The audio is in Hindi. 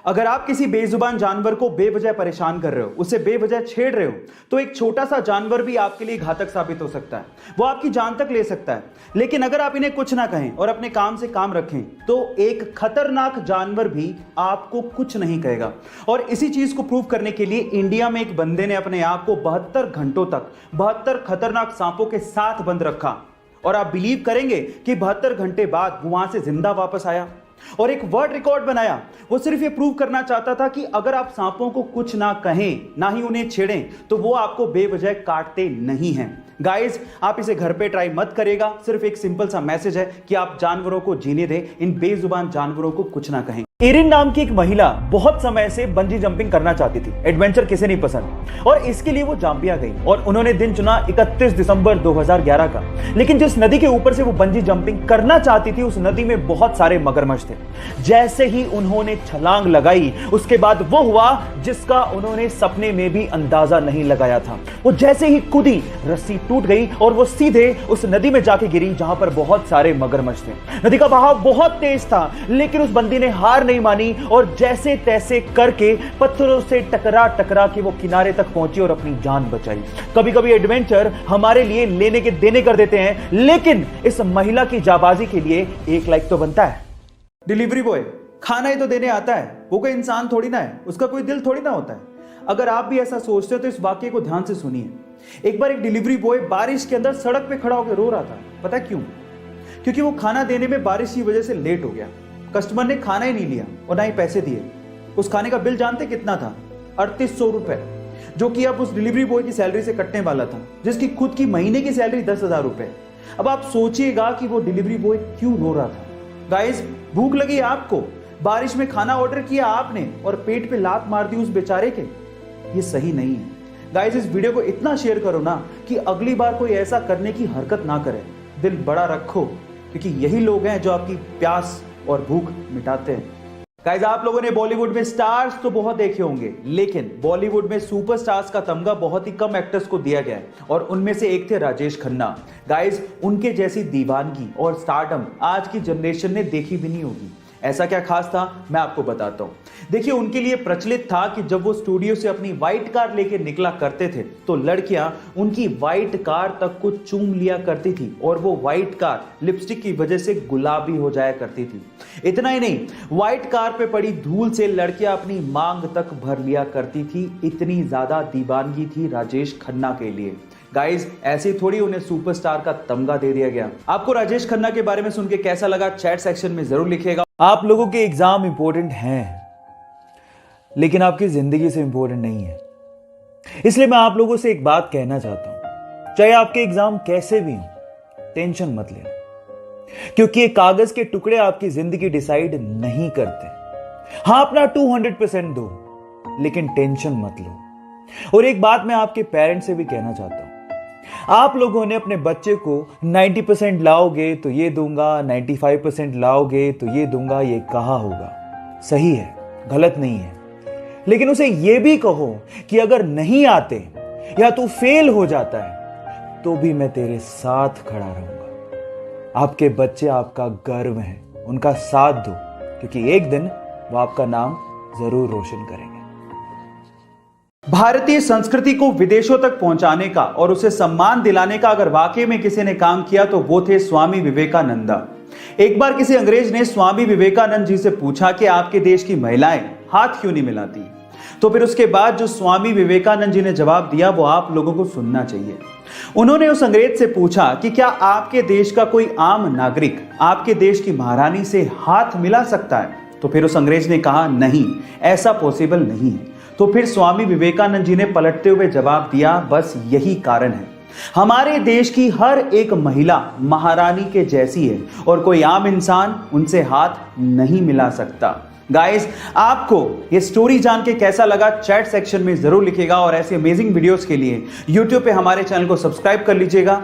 अगर आप किसी बेजुबान जानवर को बेवजह परेशान कर रहे हो, उसे बेवजह छेड़ रहे हो, तो एक छोटा सा जानवर भी आपके लिए घातक साबित हो सकता है। वो आपकी जान तक ले सकता है। लेकिन अगर आप इन्हें कुछ ना कहें और अपने काम से काम रखें, तो एक खतरनाक जानवर भी आपको कुछ नहीं कहेगा। और इसी चीज को प्रूव करने के लिए इंडिया में एक बंदे ने अपने आप को 72 घंटों तक 72 खतरनाक सांपों के साथ बंद रखा। और आप बिलीव करेंगे कि 72 घंटे बाद वो वहां से जिंदा वापस आया और एक वर्ल्ड रिकॉर्ड बनाया। वो सिर्फ ये प्रूव करना चाहता था कि अगर आप सांपों को कुछ ना कहें, ना ही उन्हें छेड़ें, तो वो आपको बेवजह काटते नहीं हैं। गाइस, आप इसे घर पे ट्राई मत करेगा। सिर्फ एक सिंपल सा मैसेज है कि आप जानवरों को जीने दें, इन बेजुबान जानवरों को कुछ ना कहें। एरिन नाम की एक महिला बहुत समय से बंजी जंपिंग करना चाहती थी। एडवेंचर किसे नहीं पसंद, और इसके लिए वो जाम्बिया गई और उन्होंने दिन चुना 31 दिसंबर 2011 का। लेकिन जिस नदी के ऊपर से वो बंजी जंपिंग करना चाहती थी, उस नदी में बहुत सारे मगरमच्छ थे। जैसे ही उन्होंने छलांग लगाई, उसके बाद वो हुआ जिसका उन्होंने सपने में भी अंदाजा नहीं लगाया था। वो जैसे ही कूदी, रस्सी टूट गई और वो सीधे उस नदी में जाके गिरी जहां पर बहुत सारे मगरमच्छ थे। नदी का बहाव बहुत तेज था, लेकिन उस बंदी ने हार नहीं मानी और जैसे तैसे करके पत्थरों से टकरा के वो किनारे तक पहुंची और अपनी जान बचाई। कभी कभी एडवेंचर हमारे लिए लेने के देने कर देते हैं, लेकिन इस महिला की जाबाजी के लिए एक लाइक तो बनता है। डिलीवरी बॉय खाना ही तो देने आता है, वो कोई इंसान थोड़ी ना है, उसका कोई दिल थोड़ी ना होता है। अगर आप भी ऐसा सोचते हो तो इस वाक्य को ध्यान से सुनिए। एक बार एक डिलीवरी बॉय बारिश के अंदर सड़क पे खड़ा होकर रो रहा था। पता क्यों? क्योंकि वो खाना देने में बारिश की वजह से लेट हो गया। कस्टमर ने खाना ही नहीं लिया और ना ही पैसे दिए। उस खाने का बिल जानते कितना था? 3800 रुपए, जो कि अब उस डिलीवरी बॉय की सैलरी से कटने वाला था, जिसकी खुद की महीने की सैलरी 10,000 रुपए। अब आप सोचिएगा कि वो डिलीवरी बॉय क्यों रो रहा था। गाइस, भूख लगी आपको, बारिश में खाना ऑर्डर किया आपने और पेट पे लात मार दी उस बेचारे के। ये सही नहीं है। गाइस, इस वीडियो को इतना शेयर करो ना कि अगली बार कोई ऐसा करने की हरकत ना करे। दिल बड़ा रखो, क्योंकि यही लोग हैं जो आपकी प्यास और भूख मिटाते हैं। गाइस, आप लोगों ने बॉलीवुड में स्टार्स तो बहुत देखे होंगे, लेकिन बॉलीवुड में सुपरस्टार्स का तमगा बहुत ही कम एक्टर्स को दिया गया है और उनमें से एक थे राजेश खन्ना। गाइस, उनके जैसी दीवानगी और स्टारडम आज की जनरेशन ने देखी भी नहीं होगी। ऐसा क्या खास था, मैं आपको बताता हूं। देखिए, उनके लिए प्रचलित था कि जब वो स्टूडियो से अपनी व्हाइट कार लेके निकला करते थे, तो लड़कियां उनकी व्हाइट कार तक को चूम लिया करती थी और वो व्हाइट कार लिपस्टिक की वजह से गुलाबी हो जाया करती थी। इतना ही नहीं, व्हाइट कार पे पड़ी धूल से लड़कियां अपनी मांग तक भर लिया करती थी। इतनी ज्यादा दीवानगी थी राजेश खन्ना के लिए। गाइस, ऐसे थोड़ी उन्हें सुपरस्टार का तमगा दे दिया गया। आपको राजेश खन्ना के बारे में सुन के कैसा लगा, चैट सेक्शन में जरूर लिखिएगा। आप लोगों के एग्जाम इंपॉर्टेंट हैं, लेकिन आपकी जिंदगी से इंपॉर्टेंट नहीं है। इसलिए मैं आप लोगों से एक बात कहना चाहता हूं, चाहे आपके एग्जाम कैसे भी हो, टेंशन मत लेना, क्योंकि ये कागज के टुकड़े आपकी जिंदगी डिसाइड नहीं करते। हां, अपना 200% दो, लेकिन टेंशन मत लो। और एक बात मैं आपके पेरेंट्स से भी कहना चाहता हूं, आप लोगों ने अपने बच्चे को 90% लाओगे तो ये दूंगा, 95% लाओगे तो ये दूंगा, ये कहा होगा। सही है, गलत नहीं है, लेकिन उसे ये भी कहो कि अगर नहीं आते या तू फेल हो जाता है तो भी मैं तेरे साथ खड़ा रहूंगा। आपके बच्चे आपका गर्व हैं, उनका साथ दो, क्योंकि एक दिन वो आपका नाम जरूर रोशन करेंगे। भारतीय संस्कृति को विदेशों तक पहुंचाने का और उसे सम्मान दिलाने का अगर वाकई में किसी ने काम किया तो वो थे स्वामी विवेकानंदा। एक बार किसी अंग्रेज ने स्वामी विवेकानंद जी से पूछा कि आपके देश की महिलाएं हाथ क्यों नहीं मिलाती, तो फिर उसके बाद जो स्वामी विवेकानंद जी ने जवाब दिया वो आप लोगों को सुनना चाहिए। उन्होंने उस अंग्रेज से पूछा कि क्या आपके देश का कोई आम नागरिक आपके देश की महारानी से हाथ मिला सकता है? तो फिर उस अंग्रेज ने कहा, नहीं, ऐसा पॉसिबल नहीं है। तो फिर स्वामी विवेकानंद जी ने पलटते हुए जवाब दिया, बस यही कारण है, हमारे देश की हर एक महिला महारानी के जैसी है और कोई आम इंसान उनसे हाथ नहीं मिला सकता। गाइस, आपको ये स्टोरी जान के कैसा लगा, चैट सेक्शन में जरूर लिखिएगा और ऐसे अमेजिंग वीडियोस के लिए YouTube पे हमारे चैनल को सब्सक्राइब कर लीजिएगा।